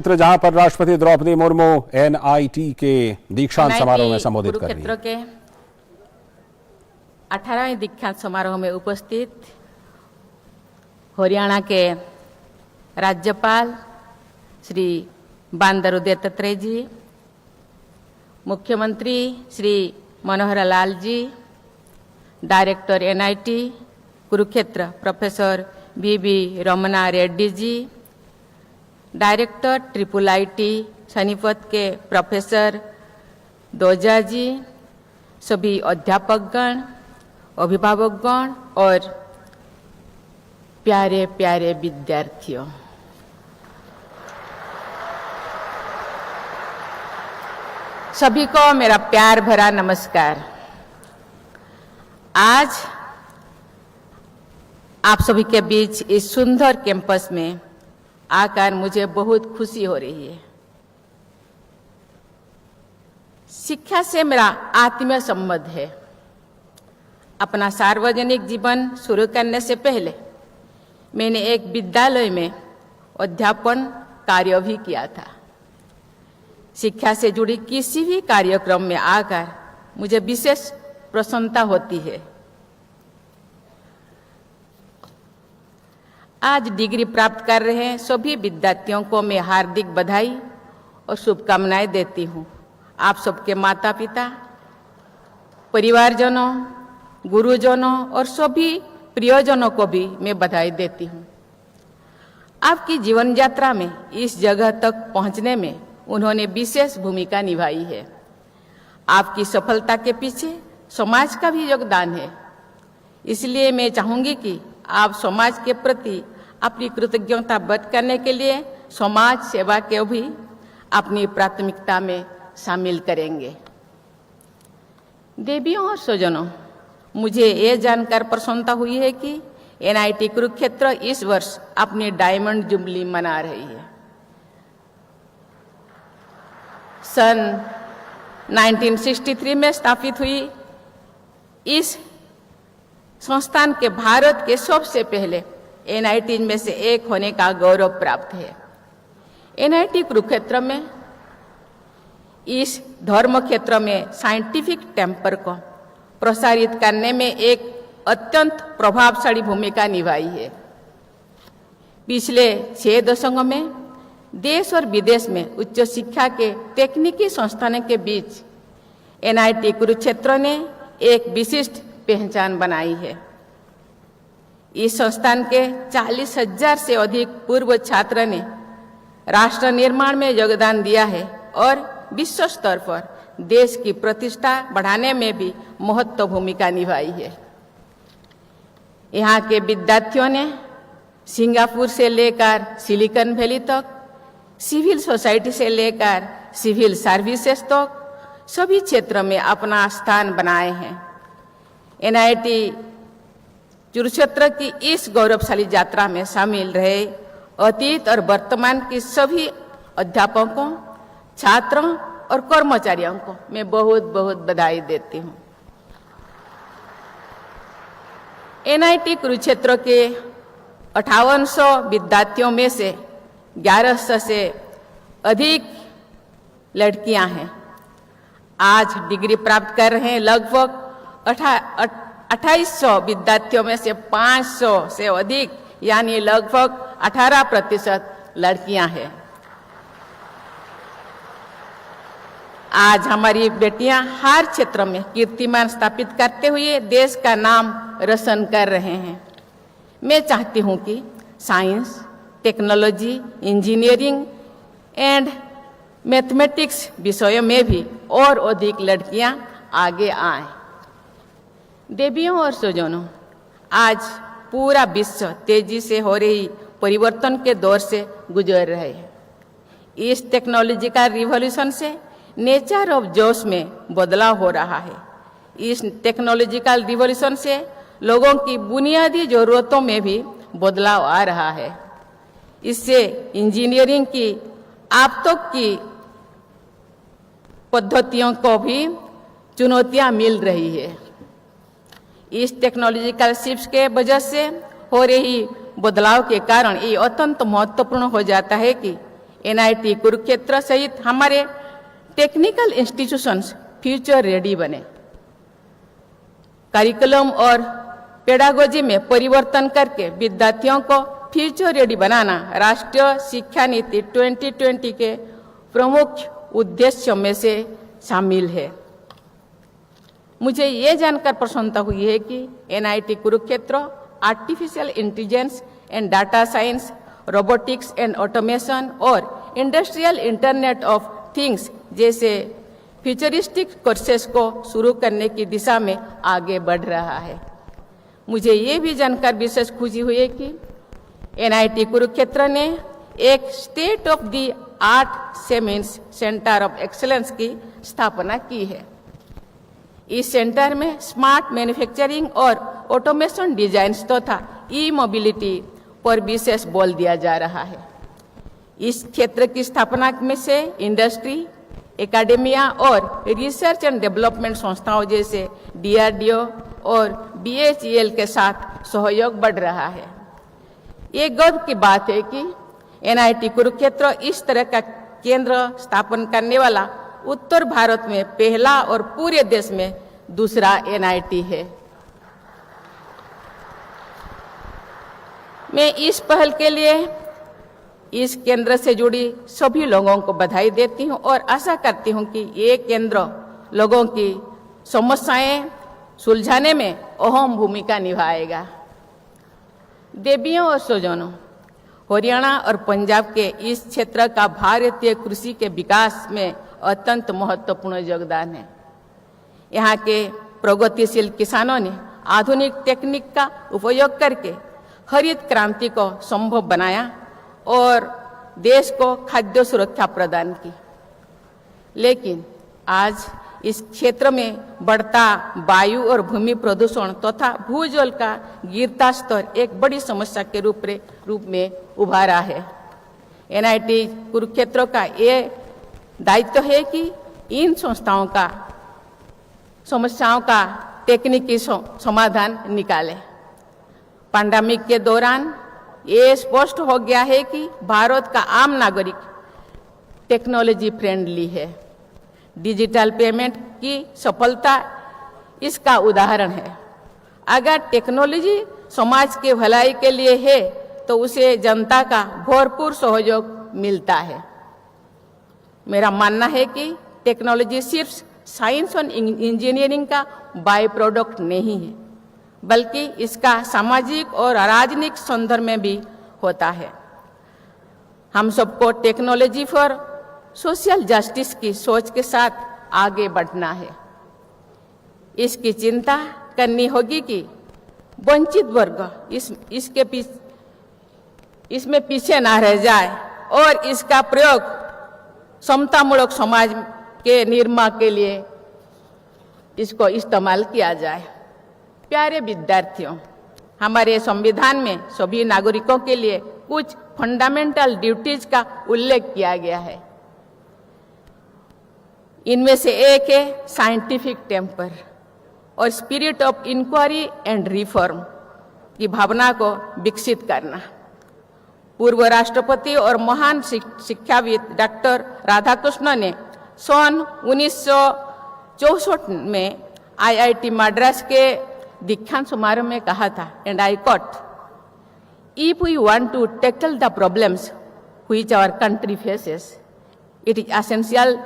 जहां पर राष्ट्रपति द्रौपदी मुर्मू एनआईटी के दीक्षांत समारोह में संबोधित कर रही हैं। के 18वें दीक्षांत समारोह में उपस्थित हरियाणा के राज्यपाल श्री बंडारू दत्तात्रेय जी, मुख्यमंत्री Shri Manohar Lal ji, director NIT Kurukshetra professor V Ramana Reddy ji, director triple IT Sonipat के प्रोफेसर दोजा जी, सभी अध्यापकगण, अभिभावकगण और प्यारे प्यारे विद्यार्थियों, सभी को मेरा प्यार भरा नमस्कार। आज आप सभी के बीच इस सुंदर कैंपस में आकर मुझे बहुत खुशी हो रही है। शिक्षा से मेरा आत्मीय संबंध है। अपना सार्वजनिक जीवन शुरू करने से पहले मैंने एक विद्यालय में अध्यापन कार्य भी किया था। शिक्षा से जुड़ी किसी भी कार्यक्रम में आकर मुझे विशेष प्रसन्नता होती है। आज डिग्री प्राप्त कर रहे हैं सभी विद्यार्थियों को मैं हार्दिक बधाई और शुभकामनाएं देती हूं। आप सबके माता पिता, परिवारजनों, गुरुजनों और सभी प्रियजनों को भी मैं बधाई देती हूं। आपकी जीवन यात्रा में इस जगह तक पहुंचने में उन्होंने विशेष भूमिका निभाई है। आपकी सफलता के पीछे समाज का भी योगदान है। इसलिए मैं चाहूंगी कि आप समाज के प्रति अपनी कृतज्ञता व्यक्त करने के लिए समाज सेवा को भी अपनी प्राथमिकता में शामिल करेंगे। देवियों और स्वजनों, मुझे ये जानकर प्रसन्नता हुई है कि एनआईटी कुरुक्षेत्र इस वर्ष अपनी डायमंड जुबली मना रही है। सन 1963 में स्थापित हुई इस संस्थान के भारत के सबसे पहले एनआईटी में से एक होने का गौरव प्राप्त है। एनआईटी कुरुक्षेत्र में इस धर्म क्षेत्र में साइंटिफिक टेम्पर को प्रसारित करने में एक अत्यंत प्रभावशाली भूमिका निभाई है। पिछले 6 दशकों में देश और विदेश में उच्च शिक्षा के तकनीकी संस्थानों के बीच एनआईटी कुरुक्षेत्र ने एक विशिष्ट पहचान बनाई है। इस संस्थान के 40,000 से अधिक पूर्व छात्र ने राष्ट्र निर्माण में योगदान दिया है और विश्व स्तर पर देश की प्रतिष्ठा बढ़ाने में भी महत्वपूर्ण भूमिका निभाई है। यहाँ के विद्यार्थियों ने सिंगापुर से लेकर सिलिकॉन वैली तक, सिविल सोसाइटी से लेकर सिविल सर्विसेज तक सभी क्षेत्र में अपना स्थान बनाए हैं। एनआईटी कुरुक्षेत्र की इस गौरवशाली यात्रा में शामिल रहे अतीत और वर्तमान के सभी अध्यापकों, छात्रों और कर्मचारियों को मैं बहुत बहुत बधाई देती हूँ। एनआईटी कुरुक्षेत्र के 5800 विद्यार्थियों में से 1100 से अधिक लड़कियां हैं। आज डिग्री प्राप्त कर रहे हैं लगभग 2800 विद्यार्थियों में से 500 से अधिक यानी लगभग 18% लड़कियां हैं। आज हमारी बेटियां हर क्षेत्र में कीर्तिमान स्थापित करते हुए देश का नाम रोशन कर रहे हैं। मैं चाहती हूं कि science, technology, engineering and mathematics विषयों में भी और अधिक लड़कियां आगे आएं। देवियों और स्वजनों, आज पूरा विश्व तेजी से हो रही परिवर्तन के दौर से गुजर रहे हैं। इस टेक्नोलॉजिकल रिवॉल्यूशन से नेचर ऑफ जोश में बदलाव हो रहा है। इस टेक्नोलॉजिकल रिवॉल्यूशन से लोगों की बुनियादी जरूरतों में भी बदलाव आ रहा है। इससे इंजीनियरिंग की अब तक की पद्धतियों को भी चुनौतियां मिल रही है। इस टेक्नोलॉजिकल शिफ्ट के वजह से हो रही बदलाव के कारण ये अत्यंत महत्वपूर्ण हो जाता है कि एनआईटी कुरुक्षेत्र सहित हमारे टेक्निकल इंस्टीट्यूशंस फ्यूचर रेडी बने, करिकुलम और पेडागोजी में परिवर्तन करके विद्यार्थियों को फ्यूचर रेडी बनाना राष्ट्रीय शिक्षा नीति 2020 के प्रमुख उद्देश्यों में से शामिल है। मुझे ये जानकर प्रसन्नता हुई है कि NIT Kurukshetra artificial intelligence and data science, robotics and automation और इंडस्ट्रियल इंटरनेट ऑफ थिंग्स जैसे फ्यूचरिस्टिक कोर्सेज को शुरू करने की दिशा में आगे बढ़ रहा है। मुझे ये भी जानकर विशेष खुशी हुई है कि एनआईटी कुरुक्षेत्र ने एक state of the art Siemens centre of excellence की स्थापना की है। इस सेंटर में स्मार्ट मैन्युफैक्चरिंग और ऑटोमेशन डिजाइन तथा ई मोबिलिटी पर विशेष बल दिया जा रहा है। इस क्षेत्र की स्थापना में से इंडस्ट्री, एकेडेमिया और रिसर्च एंड डेवलपमेंट संस्थाओं जैसे डीआरडीओ और बीएचईएल के साथ सहयोग बढ़ रहा है। ये गर्व की बात है कि एनआईटी कुरुक्षेत्र इस तरह का केंद्र स्थापन करने वाला उत्तर भारत में पहला और पूरे देश में दूसरा एनआईटी है। मैं इस पहल के लिए इस केंद्र से जुड़ी सभी लोगों को बधाई देती हूं और आशा करती हूं कि ये केंद्र लोगों की समस्याएं सुलझाने में अहम भूमिका निभाएगा। देवियों और स्वजनों, हरियाणा और पंजाब के इस क्षेत्र का भारतीय कृषि के विकास में अत्यंत महत्वपूर्ण योगदान है। यहाँ के प्रगतिशील किसानों ने आधुनिक टेक्निक का उपयोग करके हरित क्रांति को संभव बनाया और देश को खाद्य सुरक्षा प्रदान की। लेकिन आज इस क्षेत्र में बढ़ता वायु और भूमि प्रदूषण तथा भूजल का गिरता स्तर एक बड़ी समस्या के रूप में उभारा है। एनआईटी कुरुक्षेत्र का ये दायित्व है कि इन संस्थाओं का समस्याओं का तकनीकी समाधान निकाले। पैंडेमिक के दौरान ये स्पष्ट हो गया है कि भारत का आम नागरिक टेक्नोलॉजी फ्रेंडली है। डिजिटल पेमेंट की सफलता इसका उदाहरण है। अगर टेक्नोलॉजी समाज के भलाई के लिए है तो उसे जनता का भरपूर सहयोग मिलता है। मेरा मानना है कि टेक्नोलॉजी सिर्फ साइंस और इंजीनियरिंग का बाय प्रोडक्ट नहीं है, बल्कि इसका सामाजिक और राजनीतिक संदर्भ में भी होता है। हम सबको टेक्नोलॉजी फॉर सोशल जस्टिस की सोच के साथ आगे बढ़ना है। इसकी चिंता करनी होगी कि वंचित वर्ग इसमें पीछे ना रह जाए और इसका प्रयोग समतामूलक समाज के निर्माण के लिए इसको इस्तेमाल किया जाए। प्यारे विद्यार्थियों, हमारे संविधान में सभी नागरिकों के लिए कुछ फंडामेंटल ड्यूटीज का उल्लेख किया गया है। इनमें से एक है साइंटिफिक टेम्पर और spirit of inquiry and reform की भावना को विकसित करना। पूर्व राष्ट्रपति और महान शिक्षाविद डॉक्टर राधाकृष्णन ने सन 1964 में आईआईटी मद्रास के दीक्षांत समारोह में कहा था, and I quote, if we want to tackle the problems which our country faces, it is essential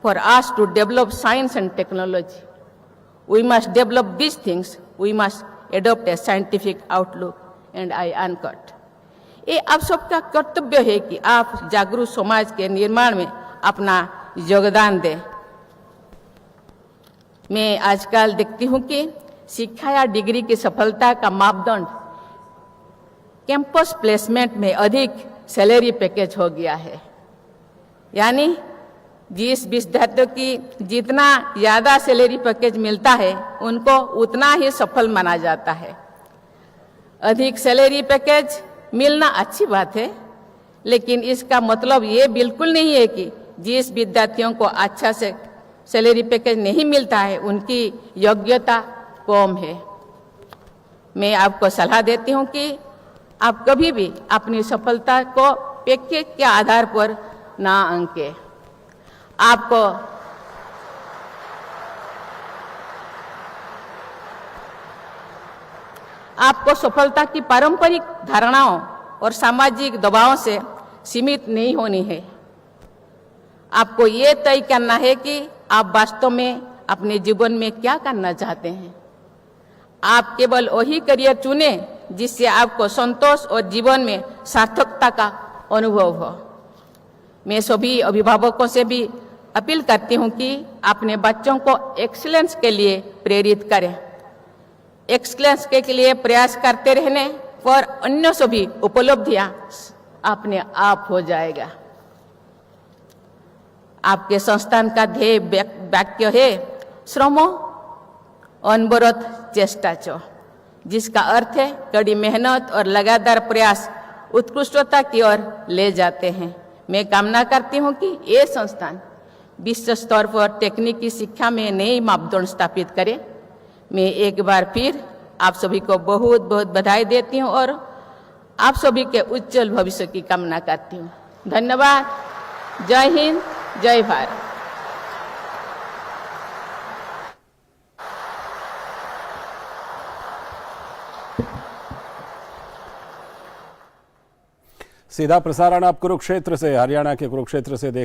for us to develop science and technology. We must develop these things. We must adopt a scientific outlook. And I unquote. ये आप सबका कर्तव्य है कि आप जागरूक समाज के निर्माण में अपना योगदान दें। मैं आजकल देखती हूँ कि शिक्षा या डिग्री की सफलता का मापदंड कैंपस प्लेसमेंट में अधिक सैलरी पैकेज हो गया है। यानी जिस विद्यार्थियों की जितना ज्यादा सैलरी पैकेज मिलता है उनको उतना ही सफल माना जाता है। अधिक सैलरी पैकेज मिलना अच्छी बात है, लेकिन इसका मतलब ये बिल्कुल नहीं है कि जिस विद्यार्थियों को अच्छा से सैलरी पैकेज नहीं मिलता है उनकी योग्यता कम है। मैं आपको सलाह देती हूँ कि आप कभी भी अपनी सफलता को पैकेज के आधार पर ना अंके। आपको सफलता की पारंपरिक धारणाओं और सामाजिक दबावों से सीमित नहीं होनी है। आपको ये तय करना है कि आप वास्तव में अपने जीवन में क्या करना चाहते हैं। आप केवल वही करियर चुने जिससे आपको संतोष और जीवन में सार्थकता का अनुभव हो। मैं सभी अभिभावकों से भी अपील करती हूँ कि अपने बच्चों को एक्सीलेंस के लिए प्रेरित करें। एक्सीलेंस के लिए प्रयास करते रहने पर अन्य सभी उपलब्धियां अपने आप हो जाएगा। आपके संस्थान का ध्येय वाक्य है श्रमो अनवरत चेष्टा चो, जिसका अर्थ है कड़ी मेहनत और लगातार प्रयास उत्कृष्टता की ओर ले जाते हैं। मैं कामना करती हूं कि ये संस्थान विश्व स्तर पर तकनीकी शिक्षा में नई मापदंड स्थापित करे। मैं एक बार फिर आप सभी को बहुत बहुत बधाई देती हूं और आप सभी के उज्जवल भविष्य की कामना करती हूं। धन्यवाद। जय हिंद, जय भारत। सीधा प्रसारण आप कुरुक्षेत्र से, हरियाणा के कुरुक्षेत्र से देख